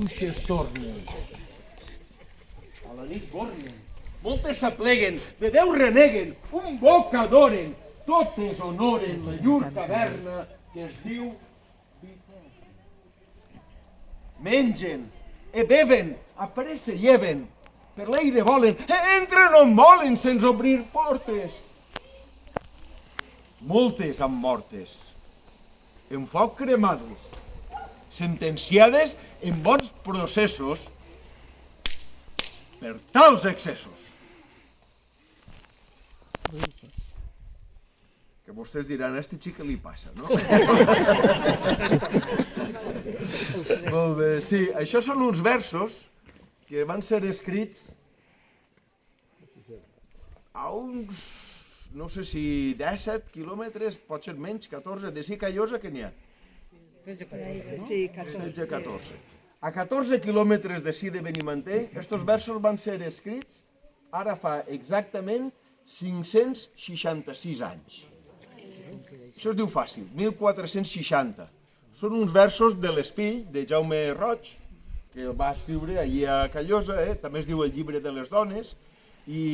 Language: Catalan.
bruixes tornen. A la nit bornen, moltes s'apleguen, de Déu reneguen, un boc adoren, totes honoren la llur caverna que es diu Vitel. Mengen, beven, a pressa lleven, per l'aire volen, entren on volen sense obrir portes. Moltes han mortes, en foc cremades, sentenciades en bons processos per tals excessos. Que vostès diran, a este xic què li passa, no? Molt bé, sí, això són uns versos que van ser escrits a uns, no sé si 17 quilòmetres, pot ser menys, 14, de si Callosa que n'hi ha? Sí, 14. A 14 quilòmetres de si de Benimantell, estos versos van ser escrits ara fa exactament 566 anys. Això es diu fàcil, 1460. Són uns versos de l'Espill, de Jaume Roig, que el va escriure allí a Callosa, també es diu el llibre de les dones, i